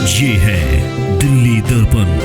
ये है दिल्ली दर्पण।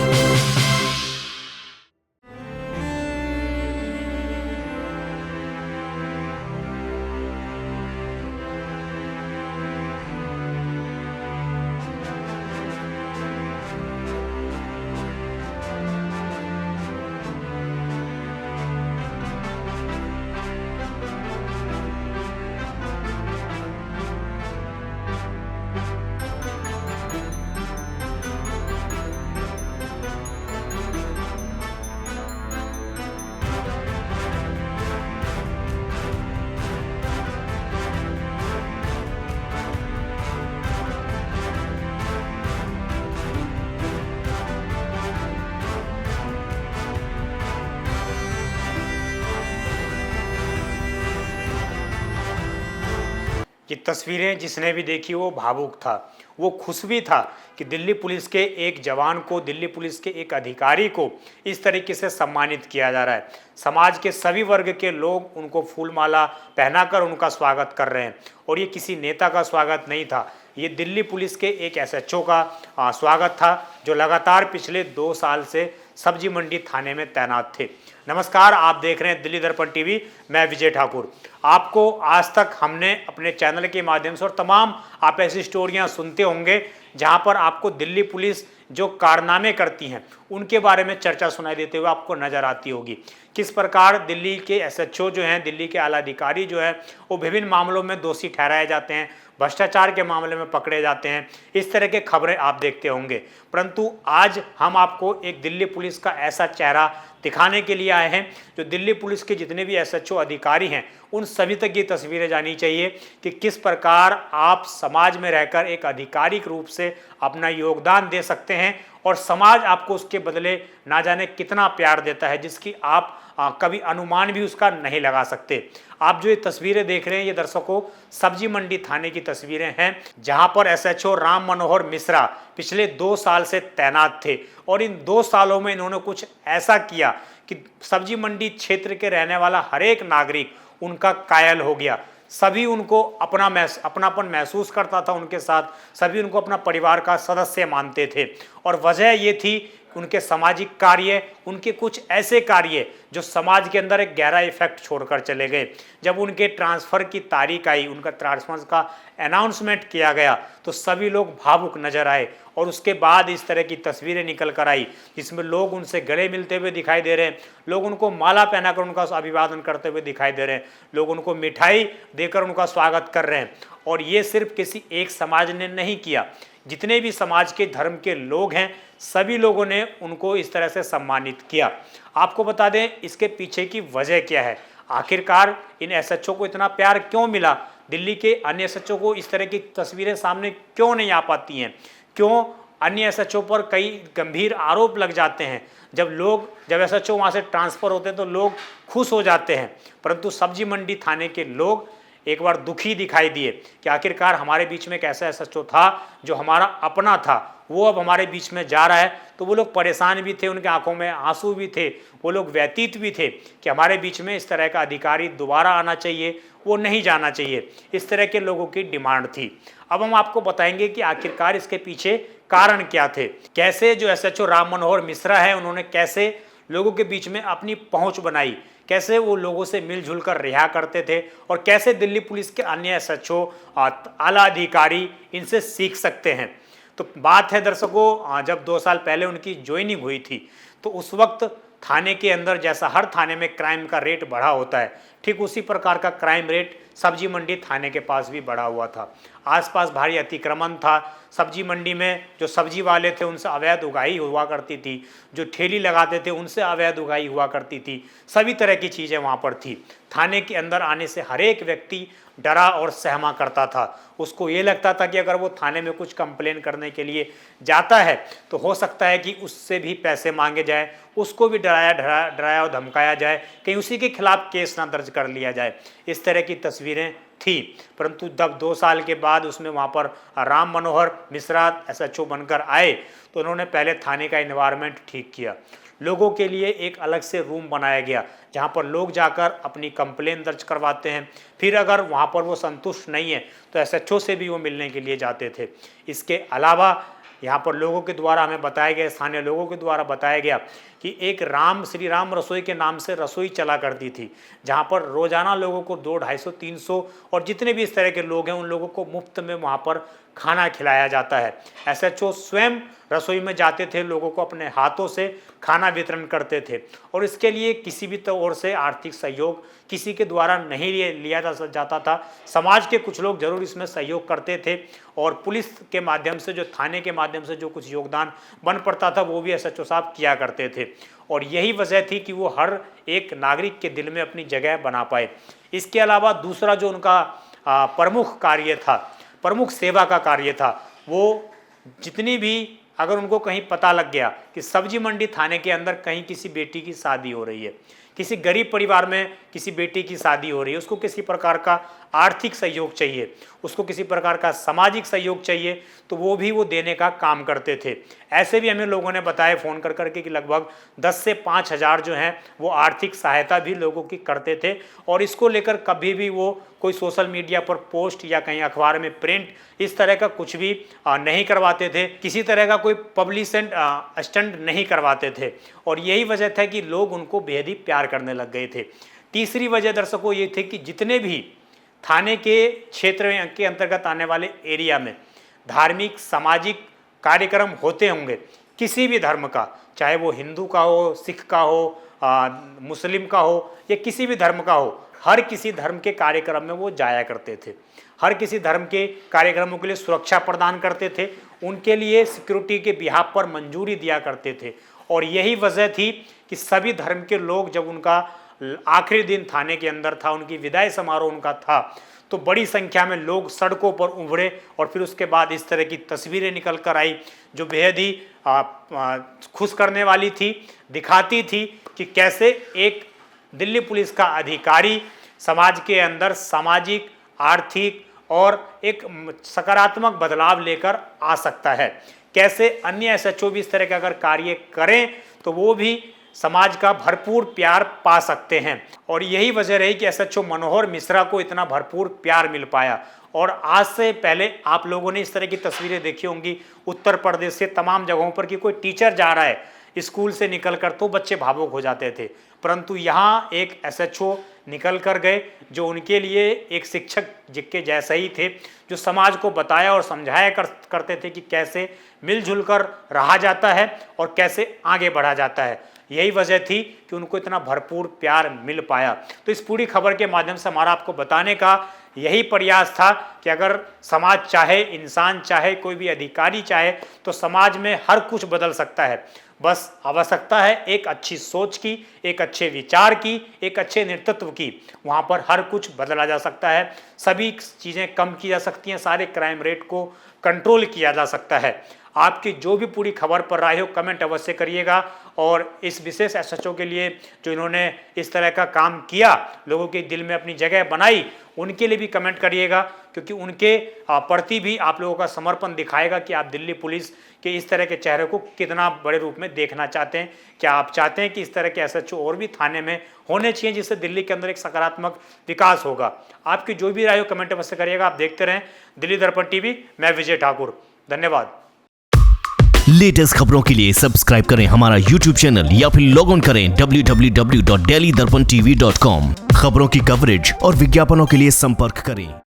ये तस्वीरें जिसने भी देखी वो भावुक था, वो खुश भी था कि दिल्ली पुलिस के एक जवान को, दिल्ली पुलिस के एक अधिकारी को इस तरीके से सम्मानित किया जा रहा है। समाज के सभी वर्ग के लोग उनको फूलमाला पहनाकर उनका स्वागत कर रहे हैं और ये किसी नेता का स्वागत नहीं था, ये दिल्ली पुलिस के एक एसएचओ का स्वागत था जो लगातार पिछले 2 साल से सब्जी मंडी थाने में तैनात थे। नमस्कार, आप देख रहे हैं दिल्ली दर्पण टीवी। मैं विजय ठाकुर। आपको आज तक हमने अपने चैनल के माध्यम से और तमाम आप ऐसी स्टोरियां सुनते होंगे जहां पर आपको दिल्ली पुलिस जो कारनामे करती हैं उनके बारे में चर्चा सुनाई देते हुए आपको नज़र आती होगी। किस प्रकार दिल्ली के एसएचओ जो हैं, दिल्ली के आला अधिकारी जो है, वो विभिन्न मामलों में दोषी ठहराए जाते हैं, भ्रष्टाचार के मामले में पकड़े जाते हैं। इस तरह के खबरें आप देखते होंगे, परंतु आज हम आपको एक दिल्ली पुलिस का ऐसा चेहरा दिखाने के लिए आए हैं जो दिल्ली पुलिस के जितने भी एसएचओ अधिकारी हैं उन सभी तक ये तस्वीरें जानी चाहिए कि किस प्रकार आप समाज में रहकर एक आधिकारिक रूप से अपना योगदान दे सकते हैं और समाज आपको उसके बदले ना जाने कितना प्यार देता है, जिसकी आप कभी अनुमान भी उसका नहीं लगा सकते। आप जो ये तस्वीरें देख रहे हैं ये दर्शकों सब्जी मंडी थाने की तस्वीरें हैं जहां पर एसएचओ राम मनोहर मिश्रा पिछले 2 साल से तैनात थे और इन 2 सालों में इन्होंने कुछ ऐसा किया कि सब्जी मंडी क्षेत्र के रहने वाला हर एक नागरिक उनका कायल हो गया। सभी उनको अपनापन महसूस करता था उनके साथ, सभी उनको अपना परिवार का सदस्य मानते थे और वजह ये थी उनके सामाजिक कार्य, उनके कुछ ऐसे कार्य जो समाज के अंदर एक गहरा इफेक्ट छोड़कर चले गए। जब उनके ट्रांसफ़र की तारीख आई, उनका ट्रांसफर का अनाउंसमेंट किया गया तो सभी लोग भावुक नजर आए और उसके बाद इस तरह की तस्वीरें निकल कर आई जिसमें लोग उनसे गले मिलते हुए दिखाई दे रहे हैं, लोग उनको माला पहनाकर उनका अभिवादन करते हुए दिखाई दे रहे हैं, लोग उनको मिठाई देकर उनका स्वागत कर रहे हैं। और ये सिर्फ किसी एक समाज ने नहीं किया, जितने भी समाज के धर्म के लोग हैं सभी लोगों ने उनको इस तरह से सम्मानित किया। आपको बता दें इसके पीछे की वजह क्या है, आखिरकार इन एसएचओ को इतना प्यार क्यों मिला, दिल्ली के अन्य एसएचओ को इस तरह की तस्वीरें सामने क्यों नहीं आ पाती हैं, क्यों अन्य एसएचओ पर कई गंभीर आरोप लग जाते हैं। जब एसएचओ वहाँ से ट्रांसफ़र होते हैं तो लोग खुश हो जाते हैं, परंतु सब्जी मंडी थाने के लोग एक बार दुखी दिखाई दिए कि आखिरकार हमारे बीच में एक ऐसा एसएचओ था जो हमारा अपना था, वो अब हमारे बीच में जा रहा है। तो वो लोग परेशान भी थे, उनके आंखों में आंसू भी थे, वो लोग व्यतीत भी थे कि हमारे बीच में इस तरह का अधिकारी दोबारा आना चाहिए, वो नहीं जाना चाहिए। इस तरह के लोगों की डिमांड थी। अब हम आपको बताएंगे कि आखिरकार इसके पीछे कारण क्या थे, कैसे जो एसएचओ राम मनोहर मिश्रा है उन्होंने कैसे लोगों के बीच में अपनी पहुंच बनाई, कैसे वो लोगों से मिलजुल कर रिहा करते थे और कैसे दिल्ली पुलिस के अन्य एसएचओ आला अधिकारी इनसे सीख सकते हैं। तो बात है दर्शकों, जब 2 साल पहले उनकी ज्वाइनिंग हुई थी तो उस वक्त थाने के अंदर जैसा हर थाने में क्राइम का रेट बढ़ा होता है, ठीक उसी प्रकार का क्राइम रेट सब्जी मंडी थाने के पास भी बढ़ा हुआ था। आसपास भारी अतिक्रमण था, सब्जी मंडी में जो सब्जी वाले थे उनसे अवैध उगाही हुआ करती थी, जो ठेली लगाते थे उनसे अवैध उगाही हुआ करती थी, सभी तरह की चीज़ें वहाँ पर थी। थाने के अंदर आने से हर एक व्यक्ति डरा और सहमा करता था। उसको ये लगता था कि अगर वो थाने में कुछ कंप्लेन करने के लिए जाता है तो हो सकता है कि उससे भी पैसे मांगे जाए, उसको भी डराया और धमकाया जाए, कहीं उसी के खिलाफ केस ना दर्ज कर लिया जाए। इस तरह की तस्वीरें थी, परंतु जब 2 साल के बाद उसमें वहाँ पर राम मनोहर मिश्रा एसएचओ बनकर आए तो उन्होंने पहले थाने का एनवायरनमेंट ठीक किया, लोगों के लिए एक अलग से रूम बनाया गया जहाँ पर लोग जाकर अपनी कंप्लेन दर्ज करवाते हैं, फिर अगर वहाँ पर वो संतुष्ट नहीं है तो एसएचओ से भी वो मिलने के लिए जाते थे। इसके अलावा यहाँ पर लोगों के द्वारा हमें बताया गया, स्थानीय लोगों के द्वारा बताया गया कि एक श्री राम रसोई के नाम से रसोई चला करती थी, जहाँ पर रोजाना लोगों को 200, 250, 300 और जितने भी इस तरह के लोग हैं उन लोगों को मुफ्त में वहाँ पर खाना खिलाया जाता है। SHO स्वयं रसोई में जाते थे, लोगों को अपने हाथों से खाना वितरण करते थे और इसके लिए किसी भी ओर से आर्थिक सहयोग किसी के द्वारा नहीं लिया जाता था। समाज के कुछ लोग जरूर इसमें सहयोग करते थे और पुलिस के माध्यम से, जो थाने के माध्यम से जो कुछ योगदान बन पड़ता था वो भी SHO साहब किया करते थे और यही वजह थी कि वो हर एक नागरिक के दिल में अपनी जगह बना पाए। इसके अलावा दूसरा जो उनका प्रमुख कार्य था, प्रमुख सेवा का कार्य था, वो जितनी भी अगर उनको कहीं पता लग गया कि सब्जी मंडी थाने के अंदर कहीं किसी बेटी की शादी हो रही है, किसी गरीब परिवार में किसी बेटी की शादी हो रही है, उसको किसी प्रकार का आर्थिक सहयोग चाहिए, उसको किसी प्रकार का सामाजिक सहयोग चाहिए, तो वो भी वो देने का काम करते थे। ऐसे भी हमें लोगों ने बताया फ़ोन कर करके कि लगभग 10 से 5 हज़ार जो हैं वो आर्थिक सहायता भी लोगों की करते थे और इसको लेकर कभी भी वो कोई सोशल मीडिया पर पोस्ट या कहीं अखबार में प्रिंट इस तरह का कुछ भी नहीं करवाते थे, किसी तरह का कोई पब्लिसिटी स्टंट नहीं करवाते थे और यही वजह था कि लोग उनको बेहद ही प्यार करने लग गए थे। तीसरी वजह दर्शकों ये थी कि जितने भी थाने के क्षेत्र के अंतर्गत आने वाले एरिया में धार्मिक सामाजिक कार्यक्रम होते होंगे, किसी भी धर्म का, चाहे वो हिंदू का हो, सिख का हो, मुस्लिम का हो या किसी भी धर्म का हो, हर किसी धर्म के कार्यक्रम में वो जाया करते थे। हर किसी धर्म के कार्यक्रमों के लिए सुरक्षा प्रदान करते थे, उनके लिए सिक्योरिटी के बिहाफ पर मंजूरी दिया करते थे और यही वजह थी कि सभी धर्म के लोग जब उनका आखिरी दिन थाने के अंदर था, उनकी विदाई समारोह उनका था, तो बड़ी संख्या में लोग सड़कों पर उमड़े और फिर उसके बाद इस तरह की तस्वीरें निकल कर आई जो बेहद ही खुश करने वाली थी, दिखाती थी कि कैसे एक दिल्ली पुलिस का अधिकारी समाज के अंदर सामाजिक, आर्थिक और एक सकारात्मक बदलाव लेकर आ सकता है। कैसे अन्य SHO भी इस तरह का अगर कार्य करें तो वो भी समाज का भरपूर प्यार पा सकते हैं और यही वजह रही कि SHO मनोहर मिश्रा को इतना भरपूर प्यार मिल पाया। और आज से पहले आप लोगों ने इस तरह की तस्वीरें देखी होंगी उत्तर प्रदेश से तमाम जगहों पर कि कोई टीचर जा रहा है स्कूल से निकलकर तो बच्चे भावुक हो जाते थे, परंतु यहाँ एक SHO निकल कर गए जो उनके लिए एक शिक्षक जिसके जैसे ही थे, जो समाज को बताया और समझाया करते थे कि कैसे मिलजुल कर रहा जाता है और कैसे आगे बढ़ा जाता है। यही वजह थी कि उनको इतना भरपूर प्यार मिल पाया। तो इस पूरी खबर के माध्यम से हमारा आपको बताने का यही प्रयास था कि अगर समाज चाहे, इंसान चाहे, कोई भी अधिकारी चाहे तो समाज में हर कुछ बदल सकता है। बस आवश्यकता है एक अच्छी सोच की, एक अच्छे विचार की, एक अच्छे नेतृत्व की। वहाँ पर हर कुछ बदला जा सकता है, सभी चीज़ें कम की जा सकती हैं, सारे क्राइम रेट को कंट्रोल किया जा सकता है। आपकी जो भी पूरी खबर पर राय हो कमेंट अवश्य करिएगा और इस विशेष SHO के लिए जो इन्होंने इस तरह का काम किया, लोगों के दिल में अपनी जगह बनाई, उनके लिए भी कमेंट करिएगा क्योंकि उनके प्रति भी आप लोगों का समर्पण दिखाएगा कि आप दिल्ली पुलिस के इस तरह के चेहरे को कितना बड़े रूप में देखना चाहते हैं। क्या आप चाहते हैं कि इस तरह के SHO और भी थाने में होने चाहिए जिससे दिल्ली के अंदर एक सकारात्मक विकास होगा? आपकी जो भी राय हो कमेंट अवश्य करिएगा। आप देखते रहें दिल्ली दर्पण TV। मैं विजय ठाकुर, धन्यवाद। लेटेस्ट खबरों के लिए सब्सक्राइब करें हमारा YouTube चैनल या फिर लॉग ऑन करें www.delhidarpantv.com। खबरों की कवरेज और विज्ञापनों के लिए संपर्क करें।